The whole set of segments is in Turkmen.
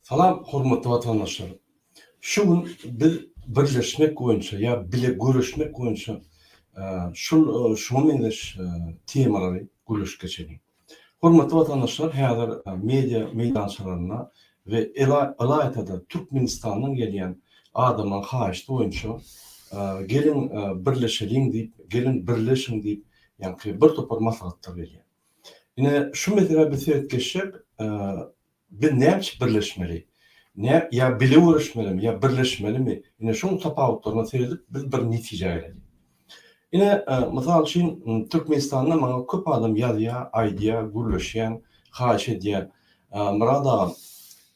Salam hormatly vatandaşlar. Şu gün biz birleşmek boýunça ya bile görüşmek boýunça şunu meňzeş temalary görüşüp geçelim. Hormatly vatandaşlar, häzir media meýdançylaryna we alaýatada Türkmenistanyň gelýän adamlaryň haýyşy boýunça gelin birleşeliň diýip, gelin birleşiň diýip, ýani bir topar maslahatlar berýär. Ine şu mesele bir seyret geçecek, biz näçe birleşmeli? Ne ya bile uğraşmalı mı ya birleşmeli mi? Yine şunu tapawutlaryna seyredip biz bir netije geledik. Yine misal üçin Türkmenistanda maňa köp adam ýazýar, aýdýar, gürleşýän, haýyş edýär. Murada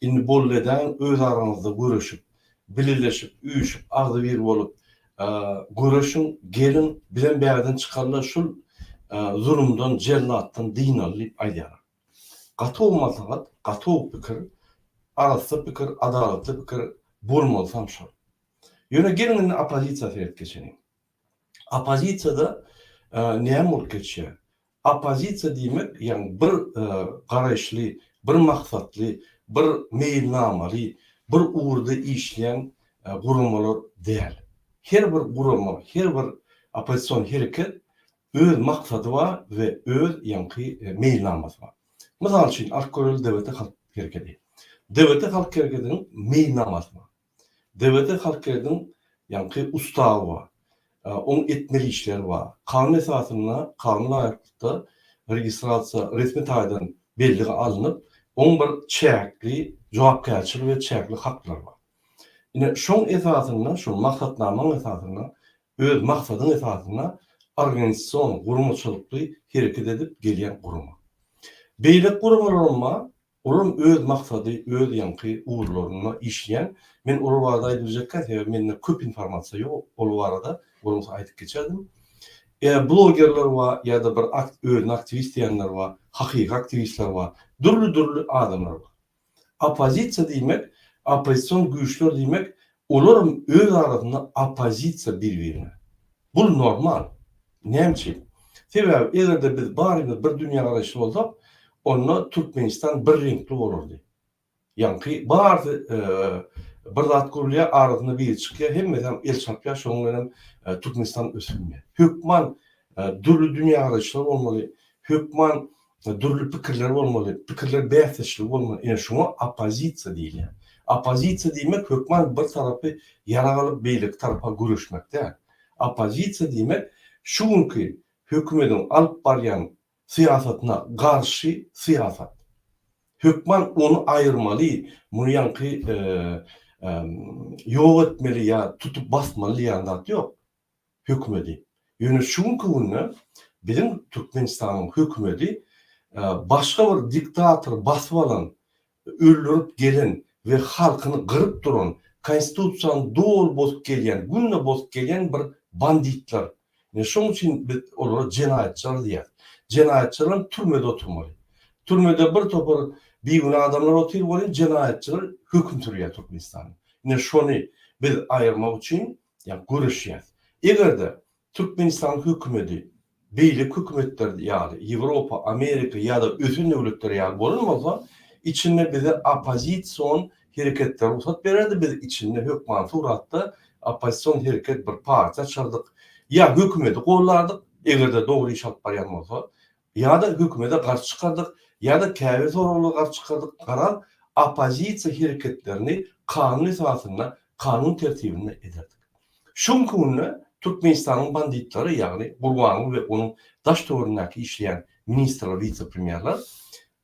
indi bolleden öz araňyzda görüşüp, bilirleşip, üýüşüp, agdy bir bolup, görüşün, gelin bilen bäderden çykarlar şul zulümden, jellatdan din alyp aýdýar. Gaty maslahat, gaty pikir, arasy pikir, adalatly pikir bolmasam şol. Ýöne gelin opozisiýa seyret geçelim. Opozisiýada näme bolup geçýär? Opozisiýa diýmek, ýani bir garaýşly, bir maksatly, bir meýilnamaly, bir uğurda işleyen gurulmalar değil. Her bir gurulma, her bir opozisyon hereket öz maksady var ve öz ýanky meýilnamasy var. Mysal üçin Akkörel Dewleti Halk Hereketi. Dewleti Halk Hereketi'nin meýilnamasy var. Dewleti Halk Hereketi'nin ýanky ustawy var. Onun etmeli işleri var. Kanun esasyna, kanun aýaklykda registrasiýa resmi taýdan bellige alınıp, onun bir çäkli jogapkärçilik we çäkli haklar var. Ine şoň esasyna, şu maksatnamaň esasyna, öz maksadyň esasyna organizasiýon, gurumçylykly hereket edip gelýän guruma. Beýlek gurumlar olum öz maksady, öz ýanky uğurlaryna işleyen, men ol barada aýdyrjak sebäbi mende köp informasiýa ýok, ol barada bunu aýdyp geçerdim. Blogerler var, ýa-da bir özüni aktivist diýenler var, hakyky aktivistler var, dürli adamlar var. Opozisiýa diýmek, opozisiýon güýçler diýmek, olar öz arasynda opozisiýa bir-birine. Bu normal. Näme? Sebäbi egerde biz barymyz bir dünýä garaşy bolsak, onda Türkmenistan bir renkli bolurdy. Ýani bardy bir zat gurulýar, arasynda bir çykýar, hemmeden el çapýar, şoň bilen Türkmenistan ösünmýär. Hökman dürli dünýä garaşylar bolmaly, hökman dürli pikirler bolmaly, pikirler bäsleşli bolmaly. Ene şoňa opozisiýa diýilýär. Opozisiýa diýmek hökman bir tarapy ýaragalyp beýlik tarapa görüşmek däl. Opozisiýa diýmek şu günkü hökümetiň alyp barýan siýasatyna garşy siýasat. Hökman onu aýyrmaly, muny ýanky ýok etmeli ýa tutup basmaly ýandat ýok. Hökümeti. Ýöne şuňky günü bizim Türkmenistanyň hökümeti başga bir diktator basyp alan, öldürüp gelen we halkyny gyryp duran, konstitusiýany dol bozup gelýän, günne bozup gelýän bir banditler. Şoň üçin biz olara jenaýatçylar diýär. Jenaýatçylar türmede oturmaly. Türmede bir topar beýguna adamlar oturup bolan jenaýatçylar höküm sürýär Türkmenistanyň. Ine şonu biz aýyrmak üçin ýa görüşýär. Egerde Türkmenistan hökümeti beýlik hökümetler ýaly Ýewropa, Amerika ýa-da ösün döwletler ýaly bolmasa, içinde bize opozisiýon hereketler ruhsat bererdi. Biz içinde hökman suratda opozisiýon hereket bir parça çardyk. Ya hökümeti gollardyk, egerde dogry iş alyp barýan bolsa, ýa-da hökümete garşy çykardyk, ýa-da käbir soragly garşy çykardyk. Garan opozisiýa hereketlerini kanun esasyna, kanun tertibine ederdik. Şoňky günü Türkmenistanyň banditlary, ýagny Gurbanov we onuň daş töwerinäki işleýän ministrler, vice-premierler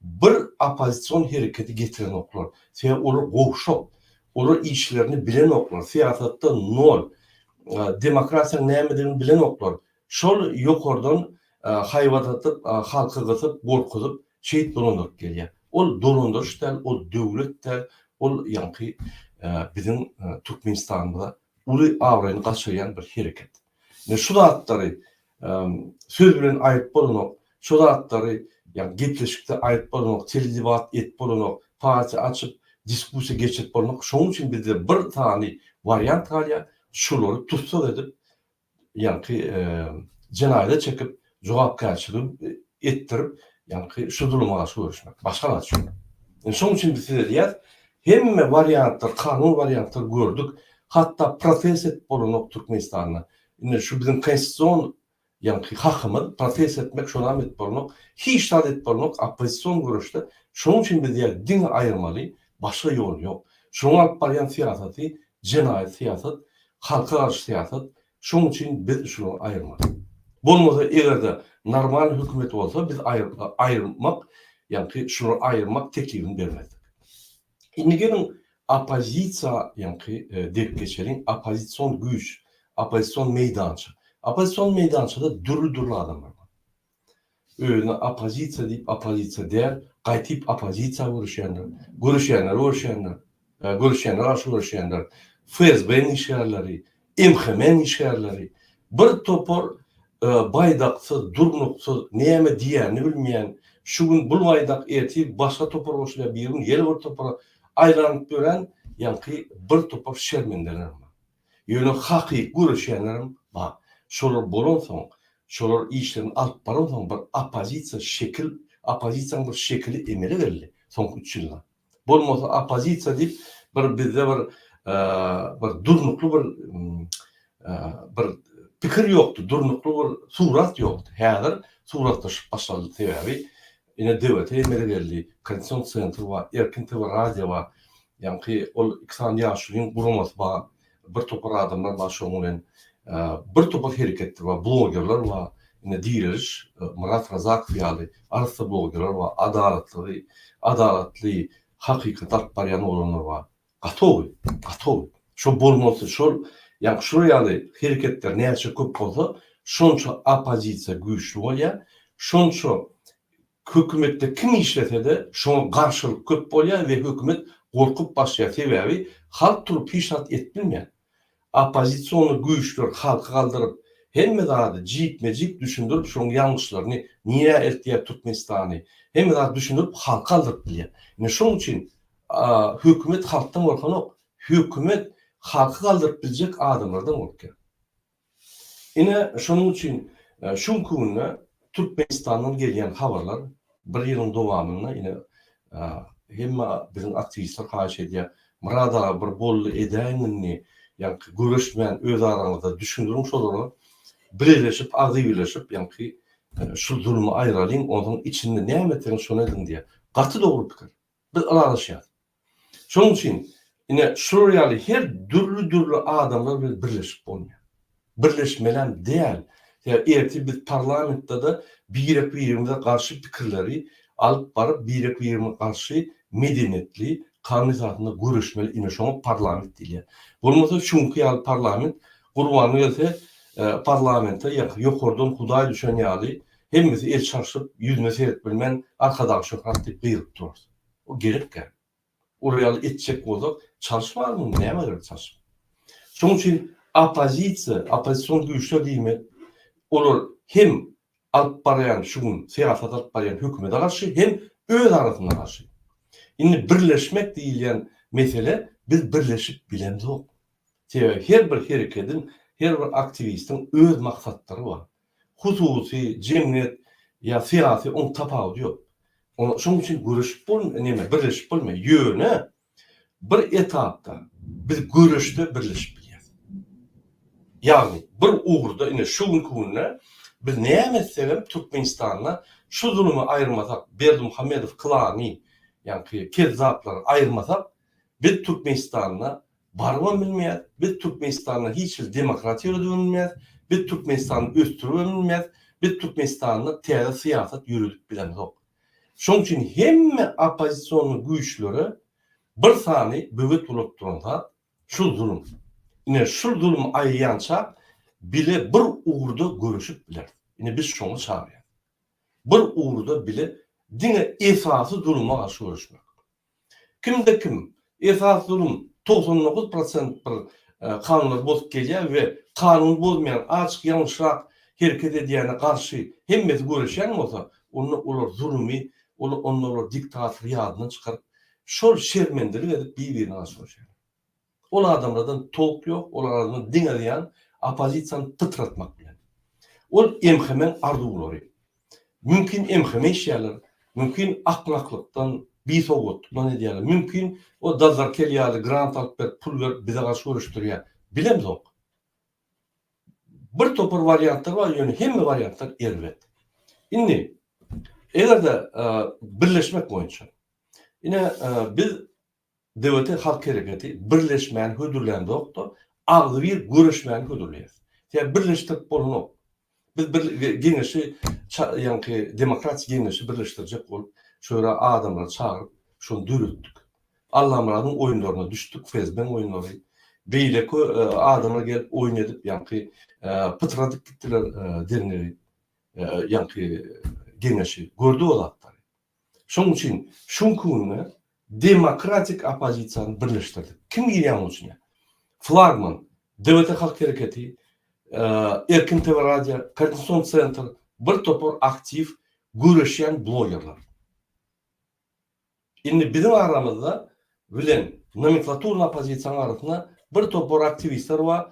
bir opozisiýon hereketi getiren oklar. Sebäbi olar gowşap, olar işlerini bilen oklar, siýasatda nol, demokrasiýa nämedigini bilen oklar. Şol ýokardan haýwat halky gysyp, gorkuzyp, şeýit dolandyryp gelýär. Ol dolandyryş däl, ol döwlet däl, ol ýanky bizim Türkmenistanda uly awraýyny gaçyrýan bir hereket. Şu zatlary söz bilen aýyp bolanak, şu zatlary ýani gepleşikde aýyp bolanak, teledebat etip bolanak, parça açyp diskussiýa geçirip bolanak. Şoň üçin bizde bir tany variant galýar, şolary tutsak edip ýani jenaýda çekip jogapkärçilik etdirip ýani şu zuluma garşy görüşmek. Başga narsa. Şoň üçin biz diýär, hemme variantlar, kanun variantlar gördük. Hatta protest et bolunok Türkmenistan'a. Ine şu bizim konstitusyon yani hakkımız protest etmek şuna et bolunok. Hiç et bolunok opozisyon görüşte. Şunun için biz diye din ayırmalı. Başka yol yok. Şunu alıp barayan siyaseti, cenayet siyaset, halka karşı siyaset. Şunun için biz şunu ayırmalı. Bolmasa eğer de normal hükümet olsa biz ayırmak, yani şunu ayırmak teklifini vermedik. Şimdi gelin opozisiya yani deyip geçelim. Opozisyon güç, opozisyon meydançı. Opozisyon meydançıda dürlü adamlar var. Öyle opozisiya deyip opozisiya der, kaytip opozisiya görüşenler, aşı görüşenler, FSB'nin işgərləri, MHM'nin işgərləri, bir topor baydaksız, durnuksuz, neyeme diyerini bilmeyen, şu gün bu baydak eti başka topor oluşuyla bir gün yeni bir topora aylanıp gören, yani bir topor şermendeler var. Yani hakik görüşenlerim var. Şolar bolon son, şolar işlerin alıp baron son bir opozisiyanın bir şekli emeli verildi son 3 yılda. Bolmasa opozisiya deyip bizde bir durnuklu bir fikir yoktu, durnuklu bir surat yoktu. Häzir suratlaşıp başladı tebebi. Yine devlete emeli verildi. Konstitusiyon sentri var, erkin TV radyo var. Yani ol 90 yaşının kurulması var. Bir topar adamlar var şoňulen. Bir topar hareketler var, blogerler var. Yine Diriş, Murat Razakov ýaly arsa blogerler var. Adalatly, hakikat alyp barýan olanlar var. Gatowy. Şo bolmasa şol yani şuraya hareketler näçe köp bolsa, şonça opozisiya güýçli bolýar, şonça hökümetde kim işlese şoňa garşylyk köp bolýar we hökümet gorkup başlaýar. Sebebi halk turup hiçnat etbilmeýär. Opozisiýony güýçler halka galdyryp hemme zady jikmejik düşündirip şoň ýalňyşlaryny niýe eltýär Türkmenistany hemme zady düşündirip halka galdyryp bilýär. Ine şoň üçin hökümet halkdan gorkan ok. Hökümet halkı kaldırıp bilecek adamlardan olurken. Yine şunun için şu gününe Türkmenistan'dan gelen haberler bir yılın devamında yine hem bizim aktivistler karşı ediyor. Murada bir bol edenini yani görüşmeyen öz aranızda düşündürmüş olarak birleşip, ağzı birleşip yani şu durumu ayıralım, onun içinde ne emetlerini şunu edin diye. Katı doğru fikir. Biz alaşıyız. Şunun için yine Suriyalı her dürlü adamlar birleşip olmuyor. Birleşmelen değil. Yani erti biz parlamentde de 1-20'de karşı fikirleri alıp barıp 1-20 karşı medeniyetli kanun esasında görüşmeli yine şunu parlament değil. Bulmasa çünkü yani parlament kurbanı gelse parlamente yokordan Huday düşen yali hemmesi el çarşıp yüzüne seyretbilmen arkadaş şofrat deyip bıyırıp durur. O gerek yani. Oraya etçek olacak çalışma mı? Ne yapar çalışma? Şunun için opozisyon güçlü deyimi olur hem alıp barayan şunun siyaset alıp barayan hükümete karşı hem öz arasında karşı. Şimdi birleşmek deyilen mesele biz birleşip bilemiz yok. Her bir hareketin, her bir aktivistin öz maksatları var. Hususi, cemiyet ya siyasi onun tapavut yok. Şunun için birleşip bulmuyor. Yöne bir etapta biz görüşte birleşip biliyoruz. Yani bir uğurda yine şu gününe biz neye mesela Türkmenistan'la şu zulümü ayırmasak, Berdimuhamedov klanı yani kezzapları ayırmasak biz Türkmenistan'la barma bilmeyiz, biz Türkmenistan'la hiç demokratiya bilmeyiz, biz Türkmenistan'ın üstürü bilmeyiz, biz Türkmenistan'la tiyada siyaset yürüdük bilemiz yok. Şunun için hem opozisyonun güçleri bir sani büyük olup duranda şu zulüm. Yine şu zulüm ayyança bile bir uğurda görüşüp bilir. Yine biz şunu çağırıyoruz. Bir uğurda bile dine esası zulüme karşı görüşmek. Kimde kim? Esas zulüm 99% bir kanunlar bozup geliyor ve kanun bozmayan açık yanlışlar hareket ediyene karşı hemmesi görüşen olsa onlar zulümü onlar diktatör yadından çıkarıp şol şermendelik edip birbirine asılıyor. O adamlardan tok yok, o adamlardan din ediyen opozisiyanı tıtratmak bilen. O MHM'nin ardı bulur. Mümkün MHM işyerler, mümkün aklaklıktan bir soğut. Ne diýerler? Mümkin o dazar kelýäli grant alyp berip pul berip bize garşy görüşdirýär. Bilemzok. Bir topar variantlar var, ýöne hemme variantlar elbet. Indi egerde birleşmek boýunça ine biz devleti halk hareketi birleşmän hödürlän dokda agly bir görüşmän hödürlýär. Ýa birleşdirip bolanok. Biz bir geňeşi ýa-ni demokratik geňeşi birleşdirjek bolup şöyle adamlar çağırıp şonu dürüttük. Allamradyň oýunlaryna düşdük, fezben oýunlary. Beýle adamlar gelip oýun edip ýa-ni pıtradyk gittiler derneri ýa-ni geňeşi gördü olatlar. Şoň üçin şunkuny demokratik opozisiýany birleşdirdik. Kim girýän üçin? Flagman, Devlet Halk Hareketi, Erkin TV Radio, Koordinasiýon Centr, bir topar aktiv görüşýän blogerler. Indi bizim aramızda bilen nomenklatura opozisiýanyň arasynda bir topar aktivistler var.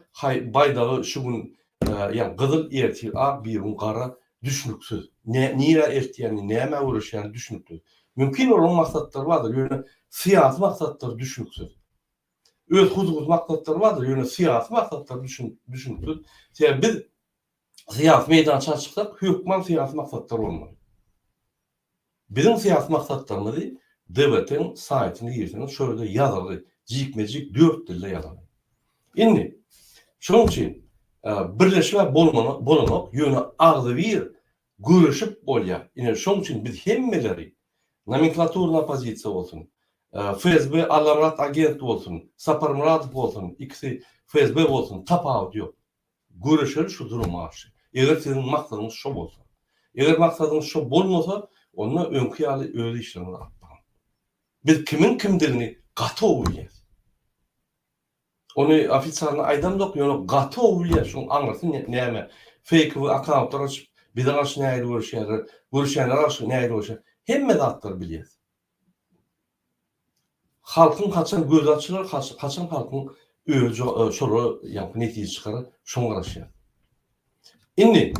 Baýdagy şu gün ýa gyzyl ertir, ak bir gün gara düşnüksiz. Nire ertýän, näme görüşýän düşnüksiz. Mümkin olan maksatlar vardır. Ýöne siyasi maksatlar düşnüksiz. Öz huzur maksatlar vardır. Ýöne siyasi maksatlar düşnüksiz. Ýa biz siyasi meýdançyga çyksak, hökmen siyasi maksatlar bolmaly. Bizim siyasi maksatlarymyz devletin saytyny girseniz şöyle ýazaly, jikmejik 4 dilde ýazaly. Indi şoň üçin birleşme bolanok ýöne agly bir görüşüp bolýar. Ine şoň üçin biz hemmeleri nomenklatura opozisiýa bolsun, FSB Alamrat agent bolsun, Sapar Muratov bolsun, ikisi FSB bolsun, tapawut ýok. Görüşür şu duruma garşy. Eger sizin maksadyňyz şo bolsa, eger maksadyňyz şo bolmasa, onda öňkü ýaly öz işlerini atpaň. Biz kimin kimdigini gatow bilýäs. Onu ofisialny aýdamdok, ýöne gatow bilýär, şoň aňyrsyn näme fake accountlar açyp bize garşy näme görüşýär, görüşýänler garşy näme görüşýär. Hemme zatlar bilýär. Halkyň kaçan göz açylar, kaçan halkyň öz şoru ýa-ni netije çykary, şoňa garaşýar. Indi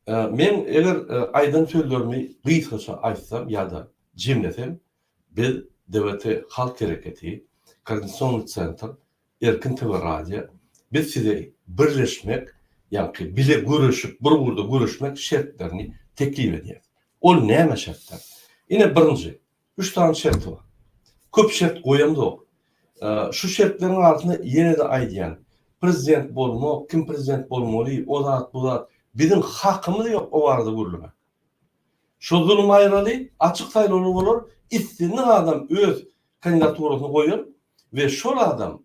men eger aýdan sözlerimi gysgaça aýtsam ýa-da jemlesem, biz Devleti Halk Hareketi, Koordinasiýon Centr, Erkin TV Radio, biz size birleşmek, ýa-ni bile görüşüp, bir gurda görüşmek şertlerini teklip edýär. Ol näme şertler? Ine birinji, 3 tane şert bar. Köp şert goýamdy. Şu şertleriň arasynda ýene de aýdýan, prezident bolmak, kim prezident bolmaly, o zat bu zat, bizim hakymyz ýok o barada görülmek. Şu zulüm aýraly, açyk saýlawlar bolar, istediğin adam öz kandidaturasyny goýar we şol adam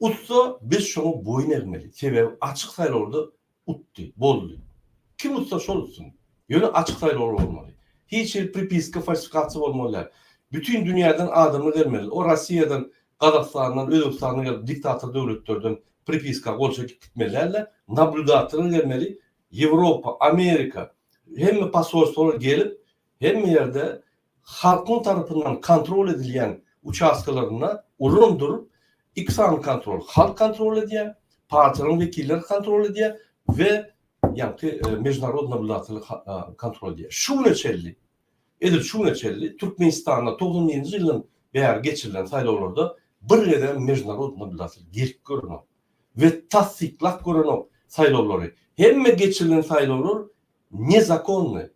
utsa biz şonu boyun eğmeli. Sebebi açyk saýlawlarda utdy, boldy. Kim utsa şol utsun. Ýöne açyk saýlawlar bolmaly. Hiç bir pripiska falsifikatsiýa bolmaly. Bütün dünýäden adamlar gelmeli. O Russiýadan, Kazakstandan, Özbekistandan gelip diktator döwletlerden pripiska golça gitmelerle nablüdatörler gelmeli. Ýewropa, Amerika, hemme pasolstwalar gelip hemme ýerde halkyň tarapyndan kontrol edilýän uçaskalaryna urundurup ikisany kontrol, halk kontrol edýär, partiýaň wekilleri kontrol edýär we ýa-ni mejnarod nablüdatörler kontrol edýär. Şu neçelli edil şu neçelli Türkmenistanda 90-njy ýylyň bäri geçirilen saýlawlarda bir gede mejnarod nablüdatörler gelip görünýär we tasdiklap görünýär saýlawlary. Hemme geçirilen saýlawlar nezakonny.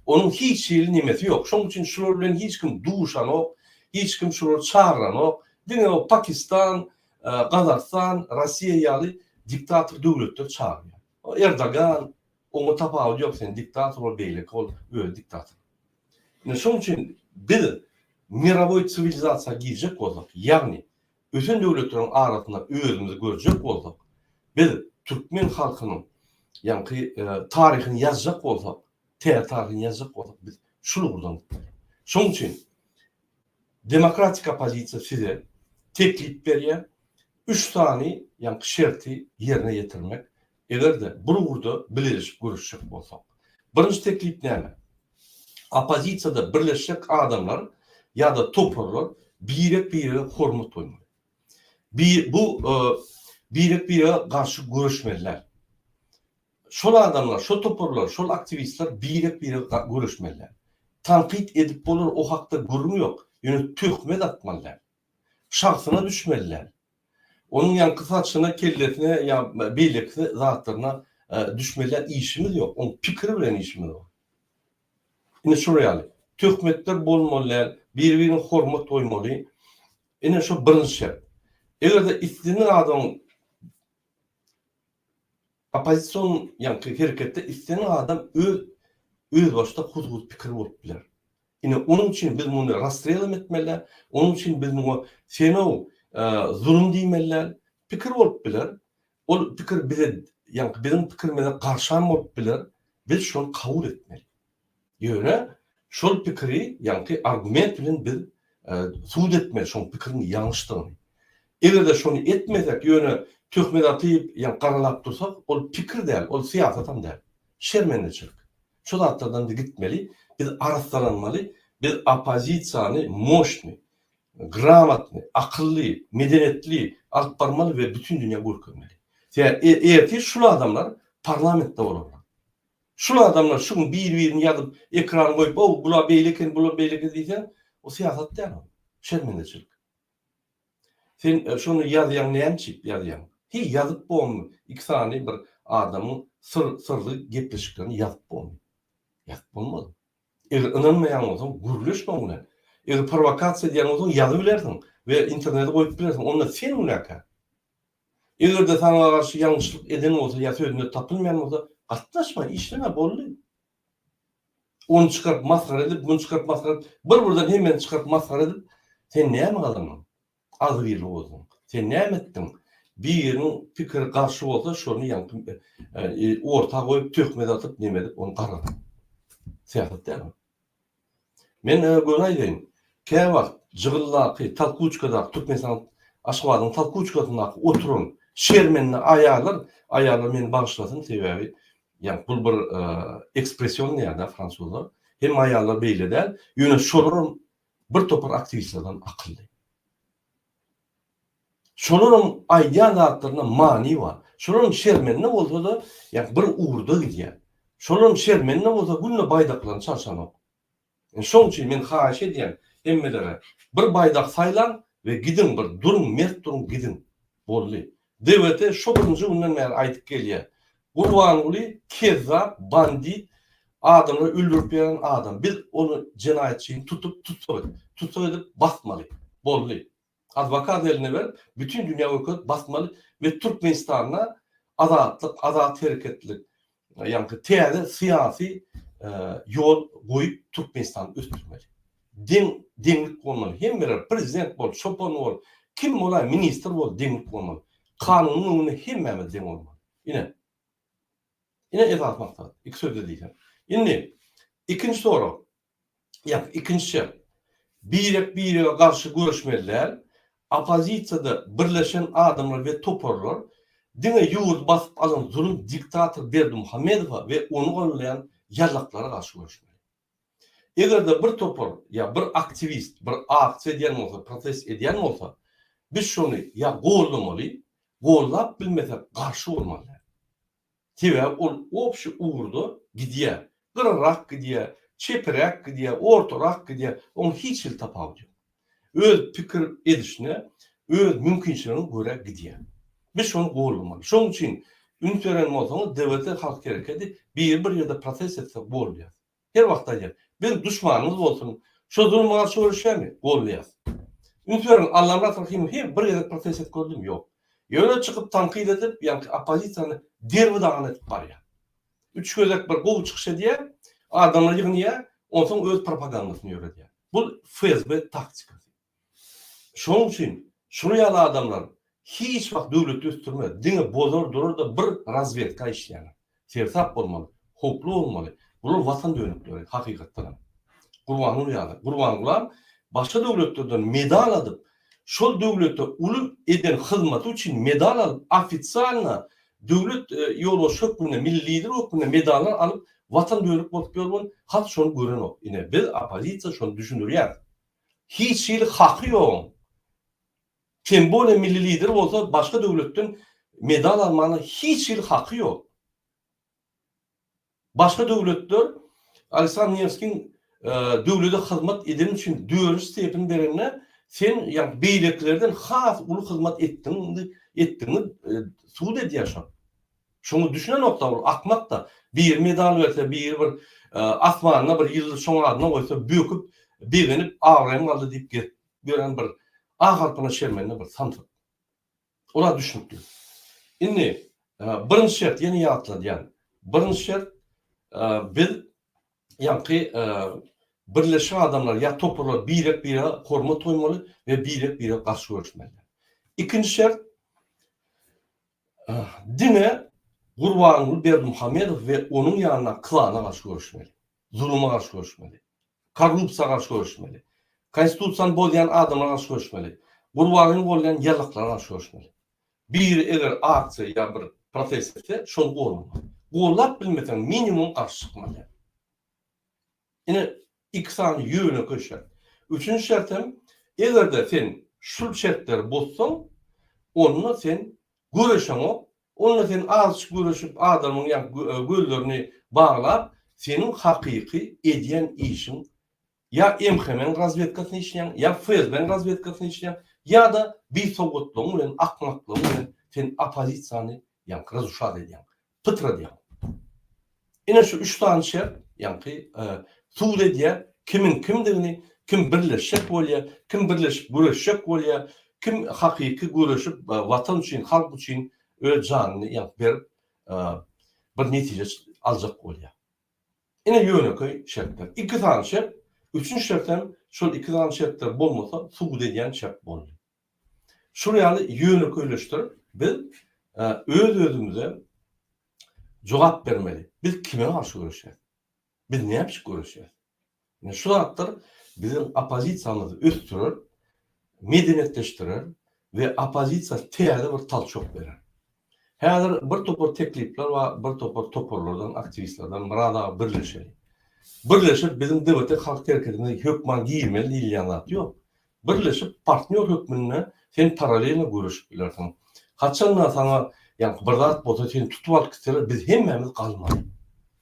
Onun hiç ýyly nimesi ýok. Şoň üçin şular bilen hiç kim duşanok, hiç kim şular çağıranok. Dine o Pakistan, Kazakistan, Russiýa ýaly diktator döwletler çağırýar. Erdogan, onu tapawut ýok, sen diktator beýleki ol, öz diktator. Şoň üçin biz miraboy sivilizasiýa girjek bolsak, ýagni ösen döwletleriň arasynda özümizi görjek bolsak, biz Türkmen halkynyň ýa-ni taryhyny ýazjak bolsak, taryhyny ýazjak bolsak, biz şunu burdan. Şoň üçin demokratik opozisiýa size teklip berýär. 3 tane ýa-ni şerti ýerine ýetirmek. Eger de bir gurda birleşip görüşjek bolsak. Birinji teklip näme? Opozisiýada birleşik adamlar ýa-da toparlar biri hormat oýmaly. Bu biri garşy görüşmeliler. Şol adamlar, şol toparlar, şol aktivistler biri görüşmeliler. tankit edip bolur o hakda gurrum yok. Ýöne töhmet atmalylar. Şahsyna düşmeliler. Onun kısaçına kelletine ya beýlekli zatlaryna düşmeliler işimiz yok. Onun pikiri bilen işimiz yok. Ine şu reali. Töhmetler bolmalylar, bir-birini hormat toýmaly. Ine şu birinji şert. Egerde istenen adam opozisiyon hereketde istenen adam öz başta huzur pikir bolup biler. Ine onun için biz bunu rastrelem etmeliler. Onun için biz bunu senov zulüm diýmeliler. Pikir bolup biler. O pikir bize bizim pikirimize garşan bolup biler. Biz şonu kabul etmeli. Ýöne şol pikiri argument bilen biz suud etmeli şol pikirin ýalňyşdygyny. Egerde şonu etmesek ýöne töhmet atyp garalap dursak ol pikir däl, ol siýasatan däl. Şermendeçilik. Şu zatlardan da gitmeli. Biz araslanmaly. Biz opozisiýany moşny, gramatny, akylly, medeniyetli alyp barmaly we bütün dünýä görkezmeli. Eýerki şu adamlar parlamentde bolarlar. Şu adamlar şunu bir-birini ýazyp ekrana goýup, "O bular beýleken, bular beýleken" diýsen, o siýasat däl. Şermendeçilik. Sen şunu ýazýan näçip ýazýan? Hi ýazyp bolmy? İki sany bir adamyň sırly gepleşiklerini ýazyp bolmy? Ýazyp bolmady. Eger inanmaýan bolsaň, gürleşme bilen. Eger provokasiýa diýen bolsaň, ýazyp bilersiň we internete goýup bilersiň. Onda sen ulaka. Eger de sana garşy ýalňyşlyk eden bolsa, ýa sözünde tapylmaýan bolsa, gatnaşma, işleme boldy. Onu çykaryp masgar edip, bunu çykaryp masgar edip, bir-birden hemen çykaryp masgar edip, sen näme galdyň? Az birli bolsun. Sen näme etdiň? Biriniň pikiri garşy bolsa, şonu orta goýup töhmet atyp näme edip onu garadyň. Siýasat däl. Men göň aýdym. Käme wagt jygyllaky talkuçkada Türkmenistan Aşgabatyň talkuçkasynda oturun. Şermenni ayarlar meni bagyşlasyn sebäbi bu bir ekspresiýon ýa-da fransuzlar. Hem ayarlar beýle däl, ýöne şolaryň bir topar aktivistlerden akylly. Şolaryň aýdýan zatlaryna mani bar. Şolaryň şermenni bolsa da bir uğurda gidýär. Şolaryň şermenni bolsa günle baýdaklaryny çarşanok. Şoň üçin men haýyş edýän hemmelere bir baýdak saýlan we gidin bir durun, mert durun gidin. Bolly. Dewlete şo birinji günden bäri aýdyp gelýär. Gurbanuly, kezzap, bandit, adamı öldürüp beren adam. Biz onu cinayetçiyi tutup edip basmaly. Bolly. Advokat eline ver, bütün dünya hukuk basmaly ve Türkmenistan'a azat hareketlilik, täze siyasi yol goýup Türkmenistan östürmeli. Deňlik bolmaly. Hem bir prezident bol, şopon bol, kim bolar, minister bol, deňlik bolmaly. Kanunyny hemmemiz deň bolmaly. Ine esas maksat. İki sözde diýsem. Indi ikinji soru. İkinji şert. Bire garşy görüşmeler, opozisiýada birleşen adamlar we toporlar diňe ýurt basyp alan zulüm diktator Berdimuhamedowa we onu gollayan ýarlaklara garşy görüşmeli. Egerde bir topor ýa bir aktivist, bir aksiýa edýän bolsa, protest edýän bolsa, biz şonu ýa gollamaly, gollap bilmesek garşy bolmaly. Sebäbi ol opşy uğurda gidýär. Gyrrak gidýär, çeperek gidýär, ortarak gidýär. Onu hiç il tapawdy. Öz pikir edişine, öz mümkinçiligine göre gidýär. Biz şonu gollamaly. Şoň üçin üniteren bolsaňyz dewlete halk hereketi bir ýerde protest etsek bolýar. Her wagt aýdýar. Ben düşmanyňyz bolsun, şo zulüme garşy görüşýärmi? Gollaýar. Üniteren Allah'a rahim hem bir ýerde protest et gördüm, ýok. Ýöne çykyp tankit edip, opozisiýany derbidagan etip barýar. Üç gözek bir gowy çykyş edýär, adamlar ýygynýar, onsoň öz propagandasyny ýöretýär. Bu FSB taktikasy. Şoň üçin şunu ýaly adamlar hiç wagt döwlet östürmez. Diňe bozor durur da bir razvedka işleýär. Sersap bolmaly, hoklu bolmaly. Bular watan dönükleri hakykatdan. Gurbanular başga döwletlerden medal alyp, şol döwlete uly eden hyzmaty üçin medal alyp, ofitsialna döwlet ýolu şökmüne, milli lider hökmüne medallar alyp, watan dönük bolup ýolban, hat şonu görenok. Ine biz opozisiýa şonu düşünürýär. Hiç il haky ýok. Kim bole milli lider bolsa, başga döwletden medal almanyň hiç il haky ýok. Başga döwletler Aleksandr Nevskiň döwlete hyzmat eden üçin döwürüş sepini berenne sen yani beýleklerden has uly hyzmat etdiňi suud edýärsiň. Şonu düşünen nokta bol. Akmak da bir medal verse, bir asmanyna bir ýyldız şoň adyna goýsa böküp begenip awrayam galdy diýip get. Gören bir agalpyna şermenine bir santyk. Ola düşünipdi. Indi birinji şert ýene ýatlady ýani. Birinji şert biz ýanky birleşen adamlar ya topluluklar bire hormat toymaly ve bire garşy görüşmeli. İkinci şert dine Gurbanguly Berdimuhammedow ve onun ýanyna klana garşy görüşmeli. Zuluma garşy görüşmeli. Korrupsiýa garşy görüşmeli. Konstitusiýany bozýan adamlar garşy görüşmeli. Gurbanguly bolýan ýarlyklara garşy görüşmeli. Bir eger aksiýa ýa bir protest etse, şonu gollamaly. Gollap bilmesen minimum garşy çykmaly. Ine iki sany ýöne köşer. Üçüncü şertem, egerde sen şu şertleri bozsaň, onunla sen göreşeň, onunla sen az göreşip adamyň gözlerini bağlap, senin hakyky edýän işiň ya MHM razvedkasyny işleýän, ya FSB razvedkasyny işleýän, ya da bir sowgatlygyň bilen akmaklygyň bilen sen opozisiýany razuşat edýän, pytr edýän. Ine şu üç tane şert, suud edýär, kimin kimdigini, kim birleşik bolýar, kim birleşip göreşik bolýar, kim hakyky göreşip watan üçin, halk üçin öz janyny berip bir netije aljak bolýar. Ine ýöneköy şertler. İki tane şert, üçüncü şertem şol iki tane şertler bolmasa suud edýän şert bolýar. Şuryaly ýöneköýleşdirip biz özümize jogap bermeli. Biz kime garşy görüşýäs? Biz ne yapış görüşüyoruz? Yani şu hatlar bizim opozisiyamızı üstürür, medeniyetleştirir ve opozisiya teyada bir tal çok verir. Her bir topor teklifler ve bir topor toporlardan, aktivistlerden burada birleşir. Birleşip bizim devlete halk hareketinde hükman giyirmeli değil yanat yok. Birleşip partner hükmününe sen paralelini görüşüp bilirsin. Haçanla sana yani birdat botu seni tutup alıp gitseler biz hemmemiz kalmalı.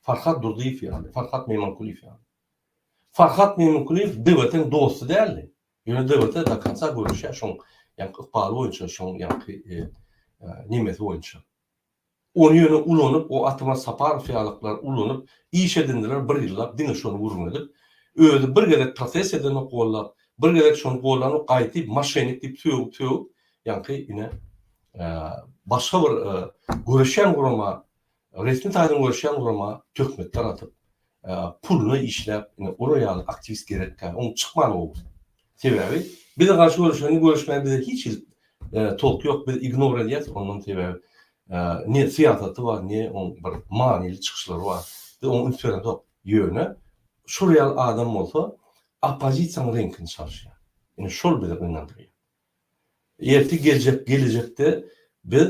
Farhat Durdiýew ýaly, Farhat Meýmankuliýew ýaly. Farhat Meýmankuliýew döwletin dostu däldi. Ýöne döwlete da kança görüşýär şoň, ykbaly boýunça şoň nimesi boýunça. Onu ýöne ulanyp, o Atyma Saparow ýalyklar ulanyp, iş edindiler bir ýyllap, diňe şonu gurun edip, özü bir gerek proses edilmek gollap, bir gerek şonu gollanyp gaýtyp, maşenik diýip töwüp, ine başga bir görüşen gurama resmi taýdan görüşýän gurama tökmetler atyp, pulunu işläp, oraya aktivist gerekkä, onu çykmaly boldy. Sebebi bir de garşy görüşmän bize hiç tolk ýok, biz ignore edýäs, ondan sebebi ne siýasaty bar, ne on bir manily çykyşlary bar. Biz onu üstüne top ýöne şuraya adam bolsa opozisiýanyň renkini çalýar. Yani şol bize inandyrýar. Erti gelecekde biz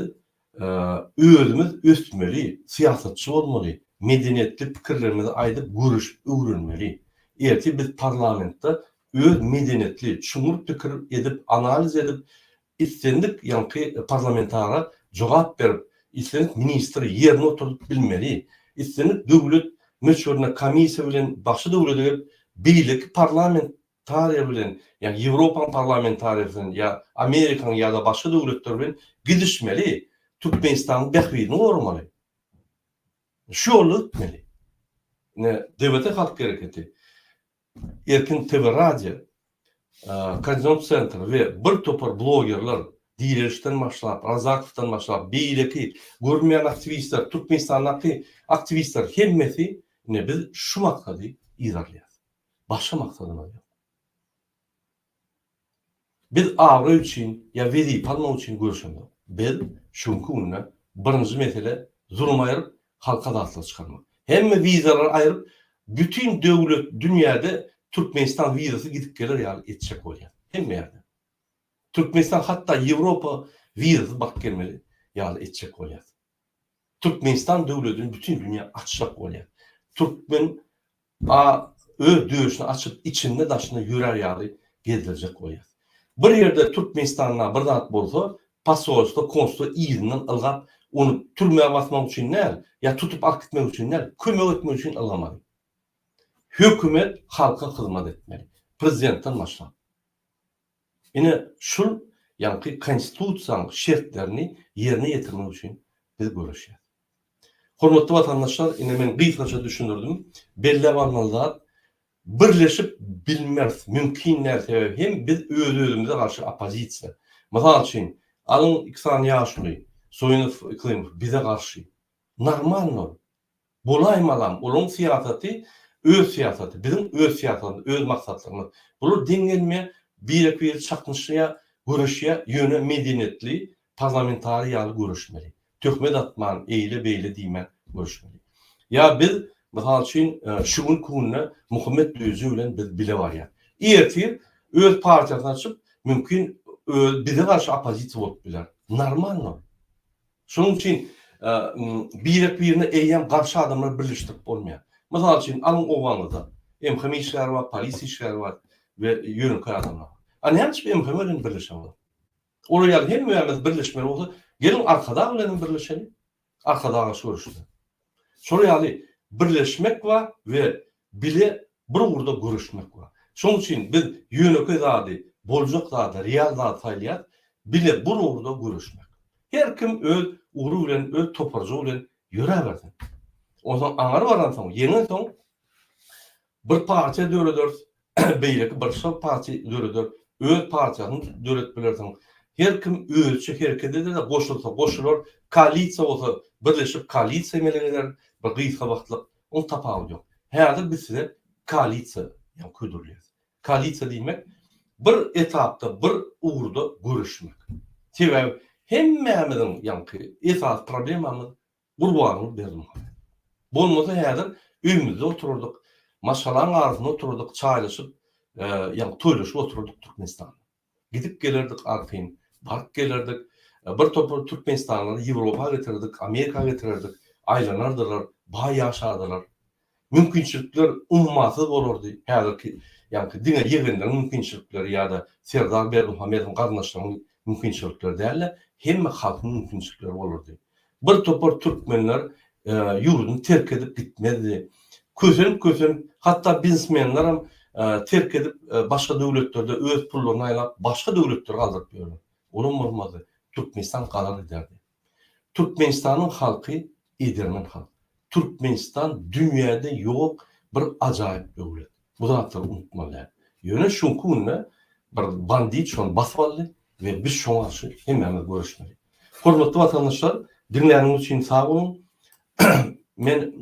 özümüz üstmeli, siyasetçi olmalı, medeniyetli pikirlerimizi aydıp görüşüp öwrenmeli. Erti biz parlamentda öz medeniyetli, çuňur pikir edip, analiz edip, istendik parlamentara jogap berip, istendik ministri ýerine oturup bilmeli, istendik döwlet meşgulüne komissiýa bilen başga döwletler beýleki parlamentariýa bilen, yani Ýewropa parlamentariýasyny ya Amerikan ya da başga döwletler bilen gidişmeli. Türkmenistan'ın behbidini ormalı. Şu yolu etmeli. Devlete halk hareketi, Erkin TV Radyo, Koordinat Center ve bir topar blogerler Diýerişden başlap, Razakov'dan başlap, beýleki görmeýän aktivistler, Türkmenistan'daki aktivistler hemmesi biz şu maksady ýerlerýär. Başga maksadyna ýok. Biz awra üçin ya wezip almak üçin görüşemek. Biz şunky gününe birinji mesele zulum aýryp halka dağıtılıp çıkarmak. Hemme vizalar aýryp bütün döwlet dünýäde Türkmenistan vizasy gidip gelir ýaly etjek bolýar. Hemme ýerde. Türkmenistan hatta Ýewropa vizasy bak gelmeli ýaly etjek bolýar. Türkmenistan döwletini bütün dünýä açjak bolýar. Türkmen öz döwüşini açyp içinde daşyna ýörer ýaly gezdirecek bolýar. Bir ýerde Türkmenistan'a bir zat bolsa, pasolstwo, konsul ýygynyň ylgap, onu türmäge basmak üçin näl, ya tutup akytmak üçin näl, kömek etmek üçin ylgamady. Hökümet halka hizmet etmeli. Prezidentden başlap. Ine şul ýa-ni konstitusiýanyň şertlerini ýerine ýetirmek üçin biz görüşýär. Hormatly watandaşlar, ine men gysgaça düşünürdim. Belli wagtlarda birleşip bilmez, mümkin näse hem biz öz-özümize garşy opozisiýa. Mysal üçin, alyň Iksan ýaşly, Soýunov Iklimov bize garşy. Normal. Bolaýmalam, olaň siýasaty, öz siýasaty, bizim öz siýasatymyz, öz maksatlarymyz. Bular deňelme bir çakmışya, görüşýä, ýöne medeniyetli, parlamentariýaly görüşmeli. Töhmet atman, eýle beýle diýmen görüşmeli. Ya biz mysal üçin şuň kunna Muhammed Düzi bilen biz bile barýar. Ertir öz partiýasyny açyp mümkin bize garşy opozisiýa bolup biler. Normal. Şonuň üçin birine eýem garşy adamlar birleşdirip bolmaýar. Mysal üçin alyň owanyda MHM işler bar, polis işler bar we ýönelik adamlar. Anýanç MHM bilen birleşýär. Olar ýaly hemmämiz birleşmeli bolsa, gelin arkada bilen birleşelim. Arkadaga görüşdi. Şol ýaly birleşmek var ve bile bir urda görüşmek var. Şonuň üçin biz ýönelik zady, boljak zady, real zady taýlýar, bile bir urda görüşmek. Her kim öz uğru bilen, öz toparjy bilen ýöreberdi. Ondan aňar baran soň, ýeňe soň bir partiýa döredür, beýleki bir şol partiýa döredür, öz partiýasyny döret bilersiň. Her kim özçe hereketde de goşulsa, goşular, koalisiýa bolsa, birleşip koalisiýa melegeler, bir gysga wagtlyk on tapagy ýok. Häzir biz size koalisiýa ýa ködürlýär. Koalisiýa diýmek bir etapda, bir uğurda görüşmek. Sebäbi hemmämiziň ýa-ni esas problemamyz gurbanyny berdim. Bolmasa häzir öýümizde otururdyk, maşalaň arasynda otururdyk, çaýlaşyp, ýa-ni toýlaşyp otururdyk Türkmenistan. Gidip gelerdik arpyn, bark gelerdik. Bir topar Türkmenistanly Ýewropa getirdik, Amerika getirdik. Aýlanardylar, baý ýaşadylar. Mümkinçilikler ummaty bolardy. Häzirki ýa-ni diňe ýegenler mümkinçilikler ýa-da Serdar Berdimuhammedowyň garnaşlarynyň mümkinçilikleri däl, hemme halkyň mümkinçilikleri bolardy. Bir topar türkmenler ýurduny terk edip gitmedi. Kösen hatta biznesmenler hem terk edip başga döwletlerde öz pullaryny aýlap başga döwletleri galdyryp ýörler. Onun bolmady. Türkmenistan galar ederdi. Türkmenistanyň halky edermen halk. Türkmenistan dünýäde ýok bir ajaýyp döwlet. Bu zatlar unutmalar. Ýöne şu kunna bir bandit şon basmaly we biz şoňa garşy hemmämiz görüşmeli. Hormatly watandaşlar, dinleýäniňiz üçin sag bolun. Men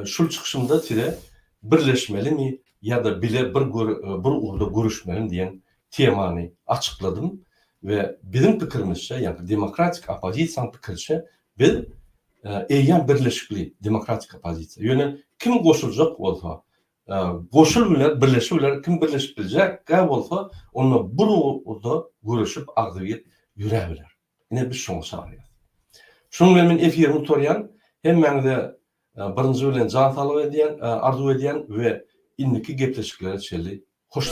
şul çykyşymda size birleşmelimi ýa-da bile bir urda görüşmelimi diýen temany açykladım ve bizim pikirimizçe, ýa-ni demokratik opozisiýanyň pikirçe biz eýen birleşikli demokratik opozisiýa. Ýöne kim goşuljak bolsa, goşul bilen birleşip bilen kim birleşip biljek bolsa, onu bir urda görüşüp agdyp ýürebiler. Ine biz şoňa çağırýar. Şoň men efirimi torýan, hemmäňize birinji bilen jan salyp edýän, arzu edýän we indiki gepleşiklere çeli hoş